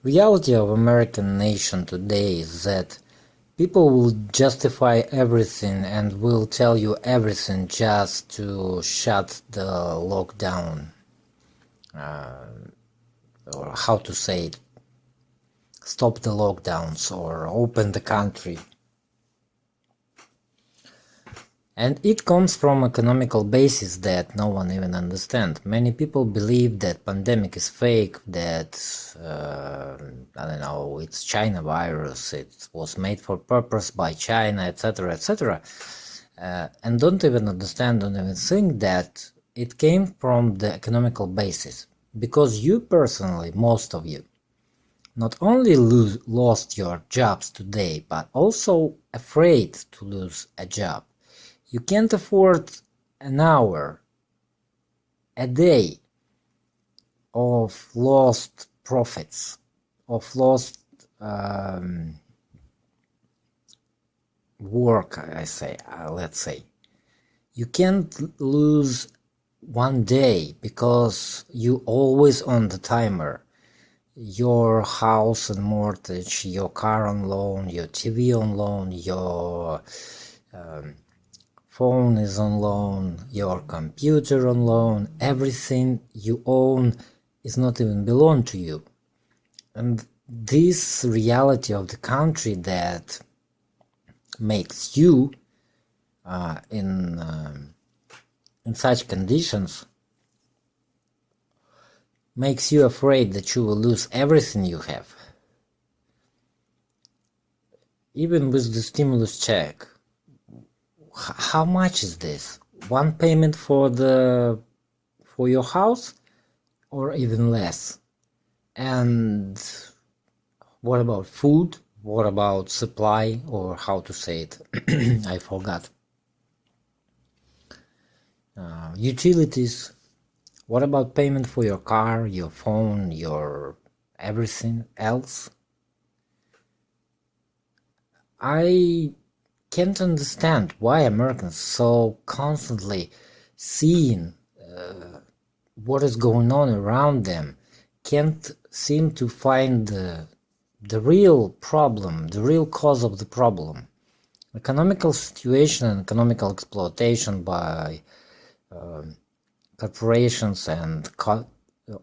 Reality of American nation today is that people will justify everything and will tell you everything just to shut the lockdown, or how to say it, stop the lockdowns or open the country. And it comes from economical basis that no one even understands. Many people believe that pandemic is fake, that, I don't know, it's China virus, it was made for purpose by China, etc., etc. And don't even understand, don't even think that it came from the economical basis. Because you personally, most of you, not only lost your jobs today, but also afraid to lose a job. You can't afford an hour, a day of lost profits, of lost work, let's say. You can't lose one day because you always on the timer. Your house on mortgage, your car on loan, your TV on loan, your phone is on loan, your computer on loan, everything you own is not even belong to you. And this reality of the country that makes you in such conditions makes you afraid that you will lose everything you have. Even with the stimulus check, how much is this? One payment for your house, or even less? And what about food? What about supply, or how to say it? I forgot. Utilities. What about payment for your car, your phone, your everything else? I can't understand why Americans so constantly seeing what is going on around them, can't seem to find the real problem, the real cause of the problem. Economical situation and economical exploitation by corporations and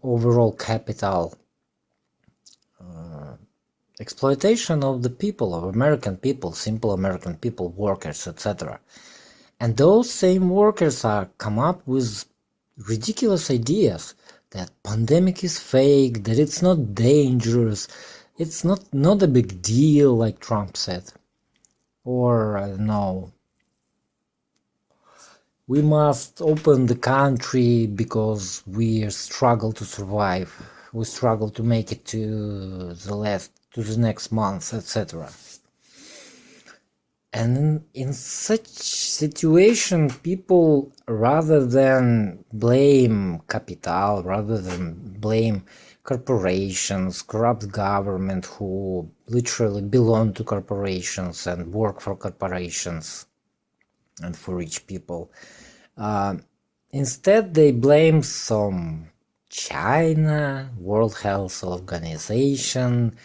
overall capital, exploitation of the people, of American people, simple American people, workers, etc. And those same workers are come up with ridiculous ideas that pandemic is fake, that it's not dangerous, it's not a big deal, like Trump said. Or, I don't know, we must open the country because we struggle to survive, we struggle to make it to the next month, etc. And in such situation, people, rather than blame capital, rather than blame corporations, corrupt government who literally belong to corporations and work for corporations and for rich people, instead they blame some China, World Health Organization,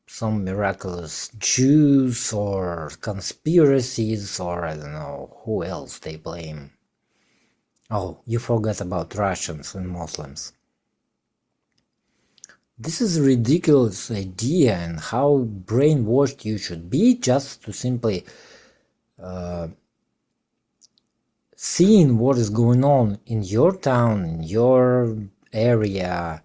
some miraculous Jews or conspiracies, or I don't know who else they blame. Oh, you forgot about Russians and Muslims. This is a ridiculous idea, and how brainwashed you should be just to simply seeing what is going on in your town, in your area,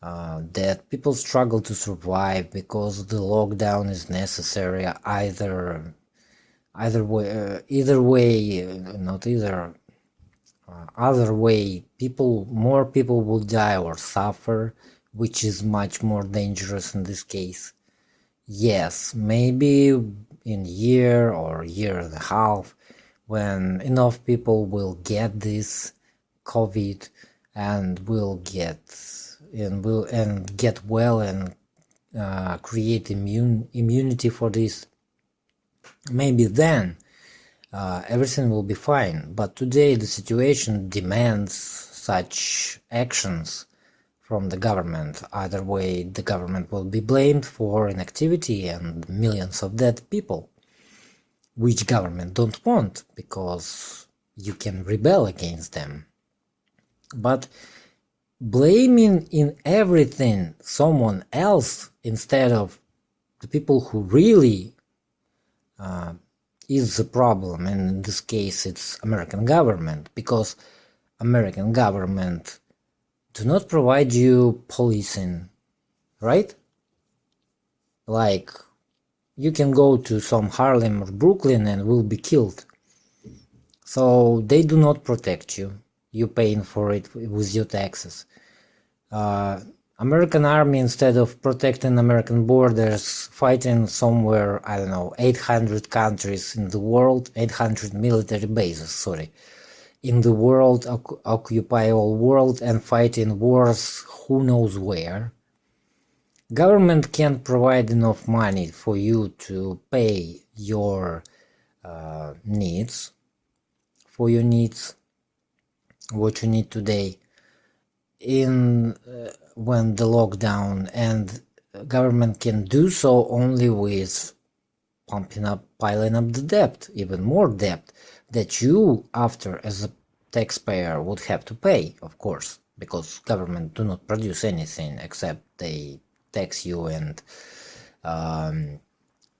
that people struggle to survive because the lockdown is necessary. Either way, more people will die or suffer, which is much more dangerous in this case. Yes, maybe in a year or a year and a half, when enough people will get this COVID and will get well and create immunity for this, maybe then everything will be fine. But today the situation demands such actions from the government. Either way, the government will be blamed for inactivity and millions of dead people, which government don't want, because you can rebel against them. But blaming in everything someone else instead of the people who really is the problem, and in this case it's American government, because American government do not provide you policing, right? Like, you can go to some Harlem or Brooklyn and will be killed. So they do not protect you. You're paying for it with your taxes. American army, instead of protecting American borders, fighting somewhere, I don't know, 800 countries in the world, 800 military bases, sorry, in the world, occupy all world and fight in wars who knows where. Government can't provide enough money for you to pay your needs, for your needs, what you need today in when the lockdown, and government can do so only with piling up the debt, even more debt that you after as a taxpayer would have to pay, of course, because government do not produce anything except they tax you and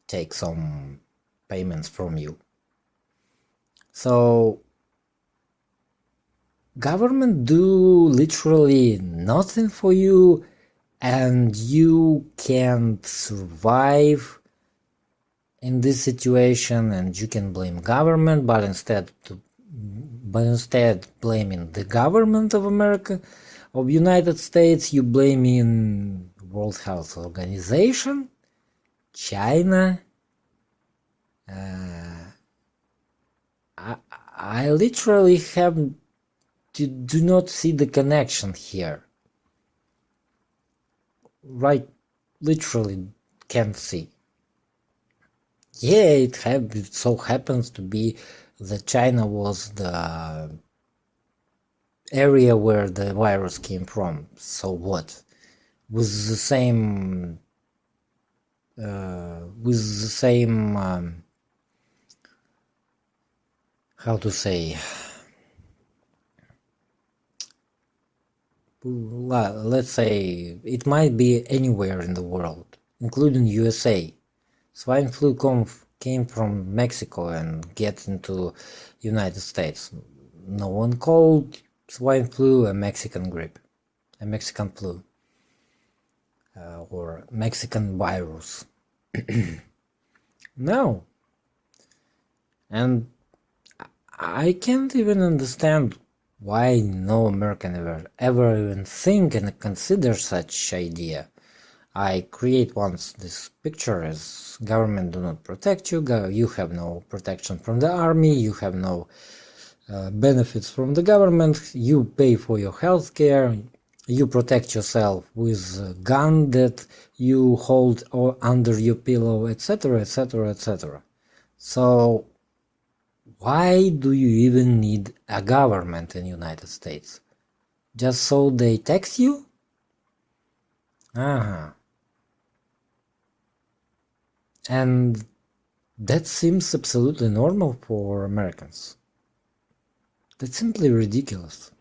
take some payments from you. So government do literally nothing for you, and you can't survive in this situation, and you can blame government, but instead blaming the government of America, of United States, you blaming World Health Organization, China. I literally do not see the connection here. Right, literally can't see. Yeah, it so happens to be that China was the area where the virus came from. So what? With the same how to say, let's say it might be anywhere in the world, including USA. Swine flu came from Mexico and get into United States. No one called swine flu a Mexican grippe, a Mexican flu, or Mexican virus. No. And I can't even understand why no American ever even think and consider such idea. I create once this picture as government do not protect you, you have no protection from the army, you have no benefits from the government, you pay for your health care, you protect yourself with a gun that you hold under your pillow, etc., etc., etc. So why do you even need a government in the United States? Just so they tax you? And that seems absolutely normal for Americans. That's simply ridiculous.